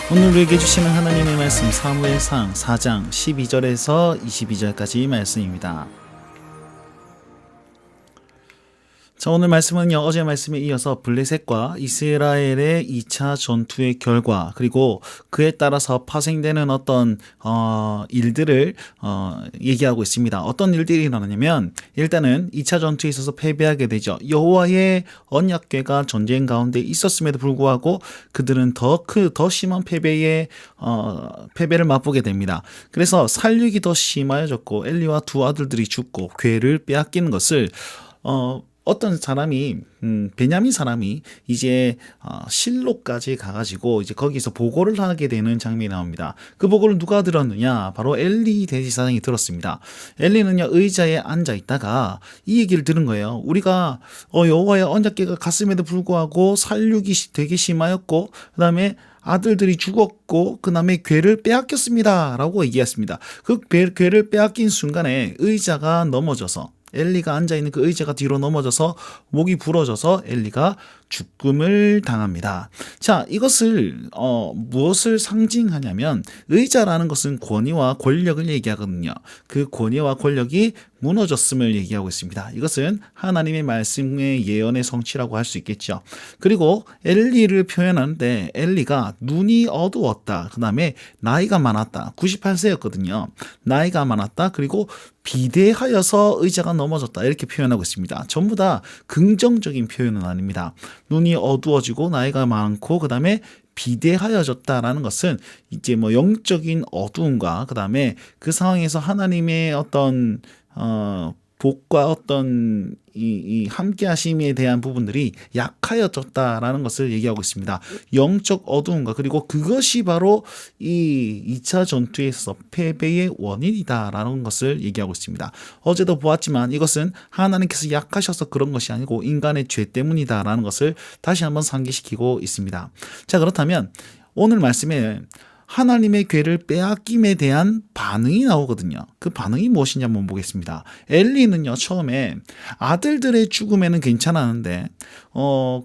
오늘 우리에게 주시는 하나님의 말씀 사무엘상 4장 12절에서 22절까지 말씀입니다. 자, 오늘 말씀은요, 어제 말씀에 이어서 블레셋과 이스라엘의 2차 전투의 결과, 그리고 그에 따라서 파생되는 어떤 일들을 얘기하고 있습니다. 어떤 일들이 일어나냐면, 일단은 2차 전투에 있어서 패배하게 되죠. 여호와의 언약궤가 전쟁 가운데 있었음에도 불구하고 그들은 더 심한 패배를 맛보게 됩니다. 그래서 살육이 더 심하여졌고 엘리와 두 아들들이 죽고 궤를 빼앗기는 것을 어떤 사람이 베냐민 사람이 이제 실로까지 가가지고 이제 거기서 보고를 하게 되는 장면이 나옵니다. 그 보고를 누가 들었느냐? 바로 엘리 대제사장이 들었습니다. 엘리는요, 의자에 앉아 있다가 이 얘기를 들은 거예요. 우리가 여호와의 언약궤가 갔음에도 불구하고 살육이 되게 심하였고, 그 다음에 아들들이 죽었고, 그 다음에 궤를 빼앗겼습니다 라고 얘기했습니다. 그 궤를 빼앗긴 순간에 의자가 넘어져서, 엘리가 앉아있는 그 의자가 뒤로 넘어져서 목이 부러져서 엘리가 죽음을 당합니다. 자, 이것을 무엇을 상징하냐면, 의자라는 것은 권위와 권력을 얘기하거든요. 그 권위와 권력이 무너졌음을 얘기하고 있습니다. 이것은 하나님의 말씀의 예언의 성취라고 할 수 있겠죠. 그리고 엘리를 표현하는데, 엘리가 눈이 어두웠다, 그 다음에 나이가 많았다, 98세였거든요 나이가 많았다, 그리고 비대하여서 의자가 넘어졌다, 이렇게 표현하고 있습니다. 전부 다 긍정적인 표현은 아닙니다. 눈이 어두워지고 나이가 많고 그 다음에 비대하여졌다라는 것은 이제 뭐 영적인 어두움과 그 다음에 그 상황에서 하나님의 어떤 복과 어떤 이 함께 하심에 대한 부분들이 약하여졌다라는 것을 얘기하고 있습니다. 영적 어두움과, 그리고 그것이 바로 이 2차 전투에서 패배의 원인이다라는 것을 얘기하고 있습니다. 어제도 보았지만 이것은 하나님께서 약하셔서 그런 것이 아니고 인간의 죄 때문이다라는 것을 다시 한번 상기시키고 있습니다. 자, 그렇다면 오늘 말씀에 하나님의 궤를 빼앗김에 대한 반응이 나오거든요. 그 반응이 무엇인지 한번 보겠습니다. 엘리는요, 처음에 아들들의 죽음에는 괜찮았는데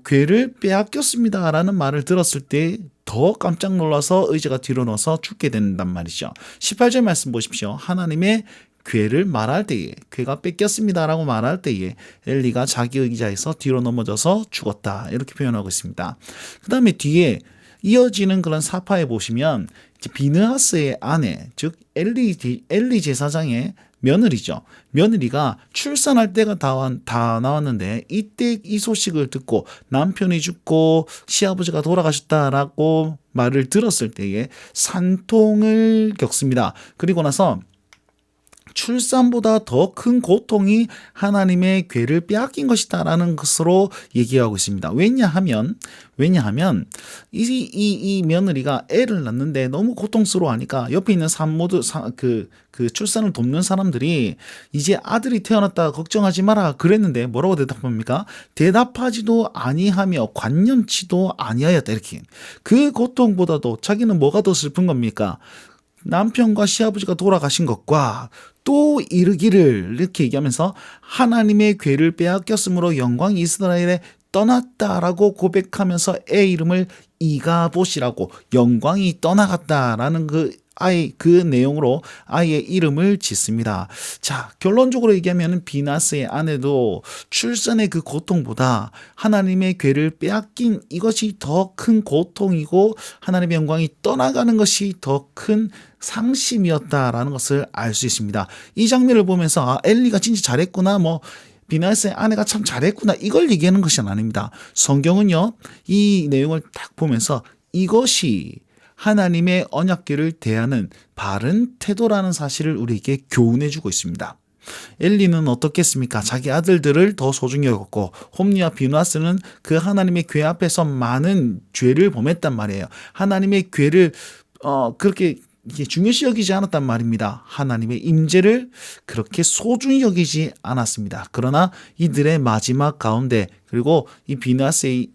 궤를 빼앗겼습니다라는 말을 들었을 때 더 깜짝 놀라서 의자가 뒤로 넣어서 죽게 된단 말이죠. 18절 말씀 보십시오. 하나님의 궤를 말할 때에, 궤가 뺏겼습니다라고 말할 때에 엘리가 자기 의자에서 뒤로 넘어져서 죽었다, 이렇게 표현하고 있습니다. 그 다음에 뒤에 이어지는 그런 사파에 보시면 비느하스의 아내, 즉 엘리 제사장의 며느리죠. 며느리가 출산할 때가 다 나왔는데 이때 이 소식을 듣고 남편이 죽고 시아버지가 돌아가셨다라고 말을 들었을 때에 산통을 겪습니다. 그리고 나서 출산보다 더 큰 고통이 하나님의 궤를 빼앗긴 것이다라는 것으로 얘기하고 있습니다. 왜냐하면 이 며느리가 애를 낳는데 너무 고통스러워하니까 옆에 있는 산모들, 그 출산을 돕는 사람들이 이제 아들이 태어났다 걱정하지 마라 그랬는데 뭐라고 대답합니까? 대답하지도 아니하며 관념치도 아니하였다, 이렇게. 그 고통보다도 자기는 뭐가 더 슬픈 겁니까? 남편과 시아버지가 돌아가신 것과 또 이르기를, 이렇게 얘기하면서 하나님의 궤를 빼앗겼으므로 영광이 이스라엘에 떠났다라고 고백하면서 애 이름을 이가봇이라고, 영광이 떠나갔다라는 그 내용으로 아이의 이름을 짓습니다. 자, 결론적으로 얘기하면 비나스의 아내도 출산의 그 고통보다 하나님의 궤를 빼앗긴 이것이 더 큰 고통이고 하나님의 영광이 떠나가는 것이 더 큰 상심이었다라는 것을 알 수 있습니다. 이 장면을 보면서 엘리가 진짜 잘했구나, 비나스의 아내가 참 잘했구나, 이걸 얘기하는 것이 아닙니다. 성경은요, 이 내용을 딱 보면서 이것이 하나님의 언약궤를 대하는 바른 태도라는 사실을 우리에게 교훈해주고 있습니다. 엘리는 어떻겠습니까? 자기 아들들을 더 소중히 여겼고, 홈리와 비누아스는 그 하나님의 궤 앞에서 많은 죄를 범했단 말이에요. 하나님의 궤를 그렇게 중요시 여기지 않았단 말입니다. 하나님의 임재를 그렇게 소중히 여기지 않았습니다. 그러나 이들의 마지막 가운데, 그리고 이 비나스의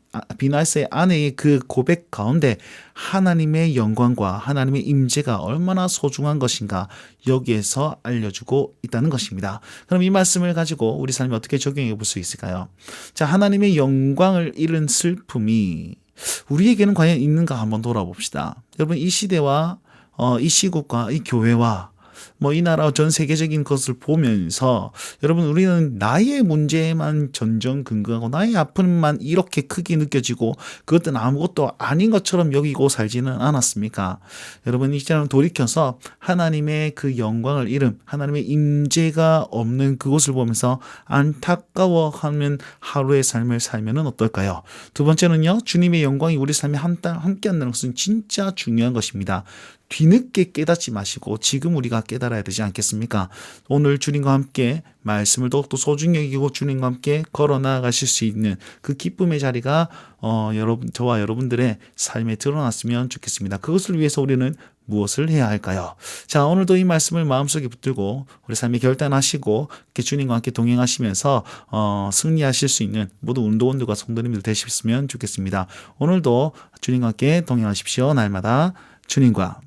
아내의 그 고백 가운데 하나님의 영광과 하나님의 임재가 얼마나 소중한 것인가, 여기에서 알려주고 있다는 것입니다. 그럼 이 말씀을 가지고 우리 삶에 어떻게 적용해 볼 수 있을까요? 자, 하나님의 영광을 잃은 슬픔이 우리에게는 과연 있는가 한번 돌아봅시다. 여러분, 이 시대와 이 시국과 이 교회와 뭐 이 나라 전 세계적인 것을 보면서 여러분, 우리는 나의 문제에만 전전긍긍하고 나의 아픔만 이렇게 크게 느껴지고 그것은 아무것도 아닌 것처럼 여기고 살지는 않았습니까? 여러분, 이제는 돌이켜서 하나님의 그 영광을 잃음, 하나님의 임재가 없는 그곳을 보면서 안타까워하는 하루의 삶을 살면은 어떨까요? 두 번째는요, 주님의 영광이 우리 삶에 함께 한다는 것은 진짜 중요한 것입니다. 뒤늦게 깨닫지 마시고 지금 우리가 깨달아야 되지 않겠습니까? 오늘 주님과 함께 말씀을 더욱더 소중히 여기고 주님과 함께 걸어 나아가실 수 있는 그 기쁨의 자리가 여러분, 저와 여러분들의 삶에 드러났으면 좋겠습니다. 그것을 위해서 우리는 무엇을 해야 할까요? 자, 오늘도 이 말씀을 마음속에 붙들고 우리 삶에 결단하시고 이렇게 주님과 함께 동행하시면서 승리하실 수 있는 모든 운동원들과 성도님들 되셨으면 좋겠습니다. 오늘도 주님과 함께 동행하십시오. 날마다 주님과